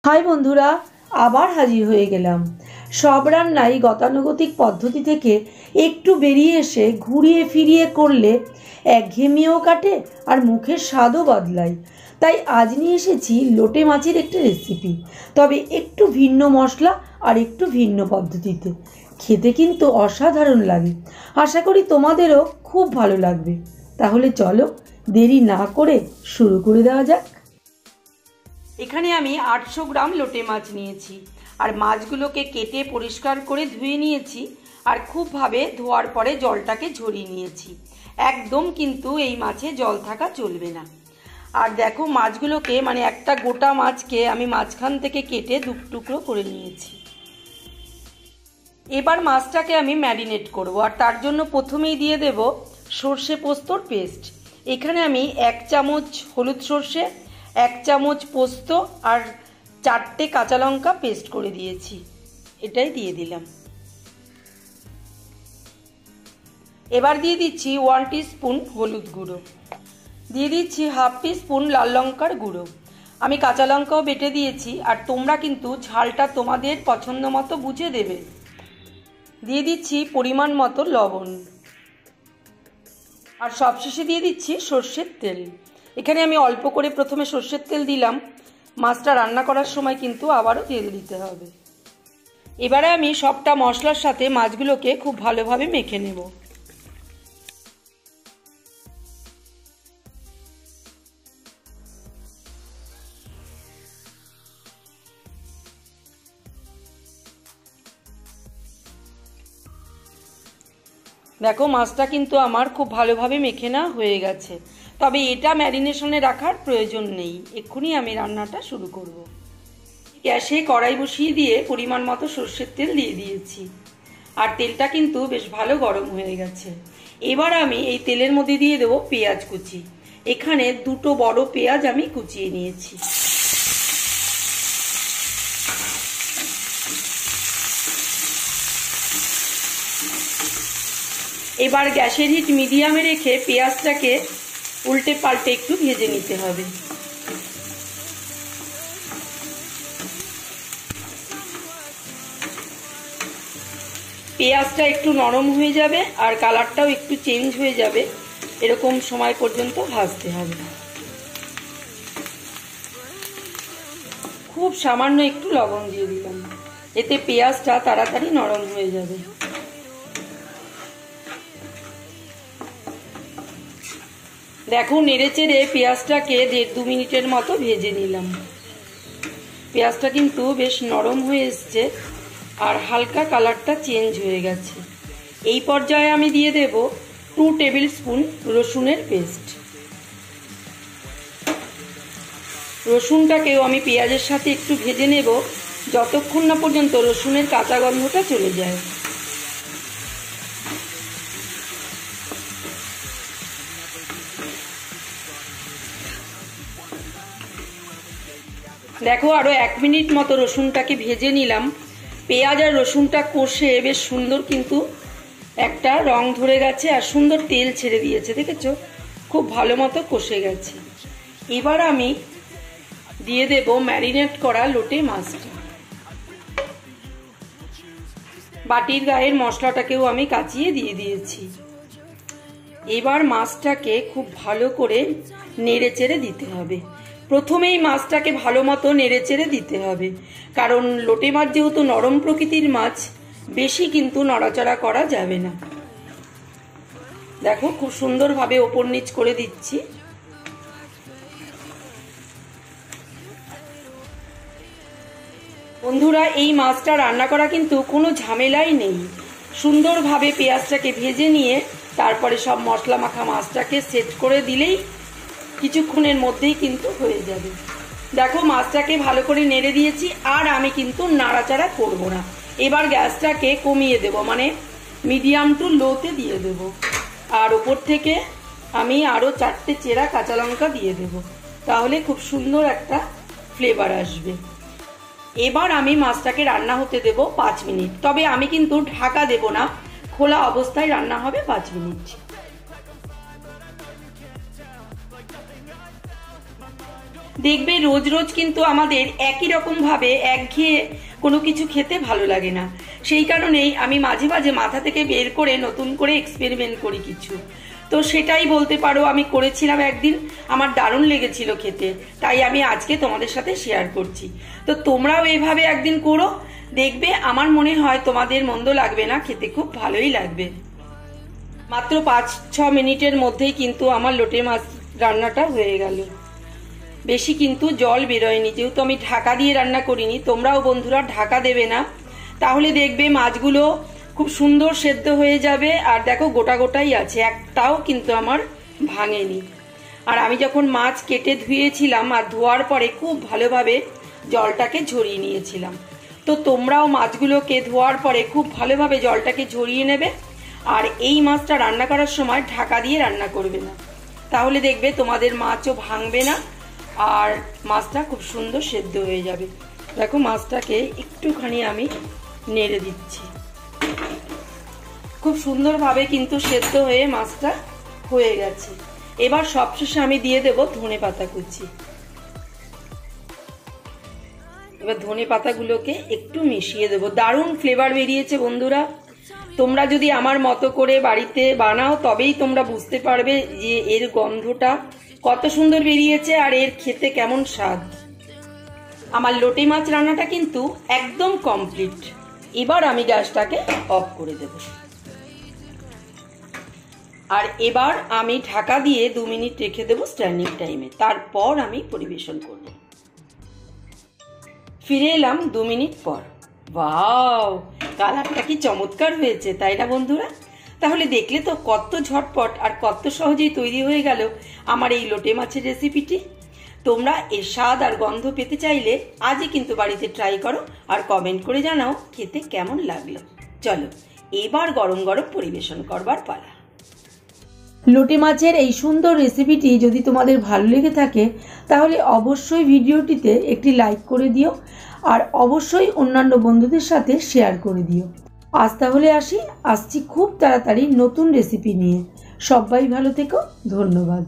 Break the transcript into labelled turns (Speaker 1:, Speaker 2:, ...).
Speaker 1: High বন্ধুরা, আবার হাজির হয়ে গেলাম। সব রান্নাই গতানুগতিক পদ্ধতি থেকে একটু বেরিয়ে এসে ঘুরিয়ে ফিরিয়ে করলে একঘেয়েমিও কাটে আর মুখের স্বাদও বদলায়। তাই আজ নিয়ে এসেছি লোটে মাছের একটি রেসিপি, তবে একটু ভিন্ন মশলা আর একটু ভিন্ন পদ্ধতিতে। খেতে কিন্তু অসাধারণ লাগে। আশা করি তোমাদেরও খুব ভালো লাগবে। তাহলে চলো দেরি না করে শুরু করে দেওয়া যাক। এখানে আমি 800 গ্রাম লোটে মাছ নিয়েছি আর মাছগুলোকে কেটে পরিষ্কার করে ধুয়ে নিয়েছি আর খুবভাবে ধোয়ার পরে জলটাকে ঝরিয়ে নিয়েছি। একদম কিন্তু এই মাছে জল থাকা চলবে না। আর দেখো মাছগুলোকে একটা গোটা মাছকে আমি মাঝখান থেকে কেটে দু টুকরো করে নিয়েছি। এবার মাছটাকে আমি ম্যারিনেট করব আর তার জন্য প্রথমেই দিয়ে দেব সর্ষে পোস্তর পেস্ট। এখানে আমি 1 চামচ হলুদ সর্ষে, 1 চামচ পোস্ত আর 4টে কাঁচা লঙ্কা পেস্ট করে দিয়েছি। এটাই দিয়ে দিলাম। এবার দিয়ে দিচ্ছি 1 টিস্পুন হলুদ গুঁড়ো, দিয়ে দিচ্ছি 1/2 টিস্পুন লাল লঙ্কার গুঁড়ো। আমি কাঁচা লঙ্কাও বেটে দিয়েছি আর তোমরা কিন্তু ঝালটা তোমাদের পছন্দ মতো বুঝে দেবে। দিয়ে দিচ্ছি পরিমাণ মতো লবণ আর সবশেষে দিয়ে দিচ্ছি সর্ষের তেল। এখানে আমি অল্প করে প্রথমে সর্ষের তেল দিলাম, মাছটা রান্না করার সময় কিন্তু আবারও তেল দিতে হবে। এবারে আমি সবটা মশলার সাথে মাছগুলোকে খুব ভালোভাবে মেখে নেব। দেখো মাছটা কিন্তু আমার খুব ভালোভাবে মেখে নেওয়া হয়ে গেছে। তবে এটা ম্যারিনেশনে রাখার প্রয়োজন নেই, এক্ষুনি আমি রান্নাটা শুরু করব। গ্যাসে কড়াই বসিয়ে দিয়ে পরিমাণ মতো সর্ষের তেল দিয়ে দিয়েছি আর তেলটা কিন্তু বেশ ভালো গরম হয়ে গেছে। এবার আমি এই তেলের মধ্যে দিয়ে দেবো পেঁয়াজ কুচি। এখানে 2টো বড় পেঁয়াজ আমি কুচিয়ে নিয়েছি। এবার গ্যাসের হিট মিডিয়ামে রেখে পেঁয়াজটাকে উল্টে পাল্টে একটু ভেজে নিতে হবে। পেঁয়াজটা একটু নরম হয়ে যাবে আর কালারটাও একটু চেঞ্জ হয়ে যাবে, এরকম সময় পর্যন্ত ভাজতে হবে। খুব সামান্য একটু লবণ দিয়ে দিলাম, এতে পেঁয়াজটা তাড়াতাড়ি নরম হয়ে যাবে। দেখো নেড়ে চেড়ে পেঁয়াজটাকে 1.5-2 মিনিটের মতো ভেজে নিলাম। পেঁয়াজটা কিন্তু বেশ নরম হয়ে এসছে আর হালকা কালারটা চেঞ্জ হয়ে গেছে। এই পর্যায়ে আমি দিয়ে দেব 2 টেবিল স্পুন রসুনের পেস্ট। রসুনটাকেও আমি পেঁয়াজের সাথে একটু ভেজে নেব যতক্ষণ না পর্যন্ত রসুনের কাঁচা গন্ধটা চলে যায়। দেখো আরও 1 মিনিট মতো রসুনটাকে ভেজে নিলাম। পেঁয়াজ আর রসুনটা কষে বেশ সুন্দর কিন্তু একটা রং ধরে গেছে আর সুন্দর তেল ছেড়ে দিয়েছে, দেখেছো? খুব ভালো মতো কষে গেছে। এবার আমি দিয়ে দেব ম্যারিনেট করা লোটে মাছটা। বাটির গায়ের মশলাটাকেও আমি কাচিয়ে দিয়ে দিয়েছি। এবার মাছটাকে খুব ভালো করে নেড়ে চেড়ে দিতে হবে। প্রথমেই মাছটাকে ভালো মতো নেড়ে চেড়ে দিতে হবে, কারণ লোটে মাছ যেহেতু নরম প্রকৃতির মাছ, বেশি কিন্তু নড়াচড়া করা যাবে না। দেখো খুব সুন্দরভাবে ওপর নিচ করে দিচ্ছি। বন্ধুরা এই মাছটা রান্না করা কিন্তু কোনো ঝামেলাই নেই। সুন্দরভাবে পেঁয়াজটাকে ভেজে নিয়ে তারপরে সব মশলা মাখা মাছটাকে সেট করে দিলেই কিছুক্ষণের মধ্যেই কিন্তু হয়ে যাবে। দেখো মাছটাকে ভালো করে নেড়ে দিয়েছি আর আমি কিন্তু নাড়াচাড়া করব না। এবার গ্যাসটাকে কমিয়ে দেব, মিডিয়াম টু লোতে দিয়ে দেব আর ওপর থেকে আমি আরও 4টে চেরা কাঁচা লঙ্কা দিয়ে দেব, তাহলে খুব সুন্দর একটা ফ্লেভার আসবে। এবার আমি মাছটাকে রান্না হতে দেব 5 মিনিট। তবে আমি কিন্তু ঢাকা দেব না, খোলা অবস্থায় রান্না হবে 5 মিনিট। দেখবে রোজ রোজ কিন্তু আমাদের একই রকমভাবে একঘেয়ে কোনো কিছু খেতে ভালো লাগে না। সেই কারণেই আমি মাঝে মাঝে মাথা থেকে বের করে নতুন করে এক্সপেরিমেন্ট করি কিছু। তো সেটাই বলতে পারো আমি করেছিলাম একদিন, আমার দারুণ লেগেছিল খেতে, তাই আমি আজকে তোমাদের সাথে শেয়ার করছি। তো তোমরাও এইভাবে একদিন করো, দেখবে আমার মনে হয় তোমাদের মন্দ লাগবে না, খেতে খুব ভালোই লাগবে। মাত্র 5-6 মিনিটের মধ্যেই কিন্তু আমার লোটে মাছ রান্নাটা হয়ে গেল। বেশি কিন্তু জল বেরোয়নি, যেহেতু আমি ঢাকা দিয়ে রান্না করিনি। তোমরাও বন্ধুরা ঢাকা দেবে না, তাহলে দেখবে মাছগুলো খুব সুন্দর সেদ্ধ হয়ে যাবে। আর দেখো গোটা গোটাই আছে, একটাও কিন্তু আমার ভাঙেনি। আর আমি যখন মাছ কেটে ধুয়েছিলাম আর ধোয়ার পরে খুব ভালোভাবে জলটাকে ঝরিয়ে নিয়েছিলাম। তো তোমরাও মাছগুলোকে ধোয়ার পরে খুব ভালোভাবে জলটাকে ঝরিয়ে নেবে। আর এই মাছটা রান্না করার সময় ঢাকা দিয়ে রান্না করবে না, তাহলে দেখবে তোমাদের মাছও ভাঙবে না আর মাছটা খুব সুন্দর সেদ্ধ হয়ে যাবে। দেখো মাছটাকে একটুখানি আমি নেড়ে দিচ্ছি, খুব সুন্দরভাবে কিন্তু সেদ্ধ হয়ে মাছটা হয়ে গেছে। এবার সবশেষে আমি দিয়ে দেব ধনে পাতা কুচি। এবার ধনে পাতাগুলোকে একটু মিশিয়ে দেবো, দারুণ ফ্লেভার বেরিয়েছে বন্ধুরা। তোমরা যদি আমার মতো করে বাড়িতে বানাও তবেই তোমরা বুঝতে পারবে যে এর গন্ধটা কত সুন্দর বেরিয়েছে আর এর খেতে কেমন স্বাদ। আমার লোটে মাছ রান্নাটা কিন্তু একদম কমপ্লিট। এবার আমি গ্যাসটাকে অফ করে দেব। আর এবার আমি ঢাকা দিয়ে 2 মিনিট রেখে দেবো স্ট্যান্ডিং টাইমে, তারপর আমি পরিবেশন করব। ফিরে এলাম 2 মিনিট পর। ওয়াও, কালারটা কি চমৎকার হয়েছে, তাই না বন্ধুরা? তাহলে দেখলে তো কত ঝটপট আর কত সহজেই তৈরি হয়ে গেল আমার এই লোটে মাছের রেসিপিটি। তোমরা এর স্বাদ আর গন্ধ পেতে চাইলে আজই কিন্তু বাড়িতে ট্রাই করো আর কমেন্ট করে জানাও খেতে কেমন লাগলো। চলো এবার গরম গরম পরিবেশন করবার পালা। লোটে মাছের এই সুন্দর রেসিপিটি যদি তোমাদের ভালো লেগে থাকে তাহলে অবশ্যই ভিডিওটিতে একটি লাইক করে দিও আর অবশ্যই অন্যান্য বন্ধুদের সাথে শেয়ার করে দিও। আজ তাহলে আসছি খুব তাড়াতাড়ি নতুন রেসিপি নিয়ে। সবাই ভালো থেকো, ধন্যবাদ।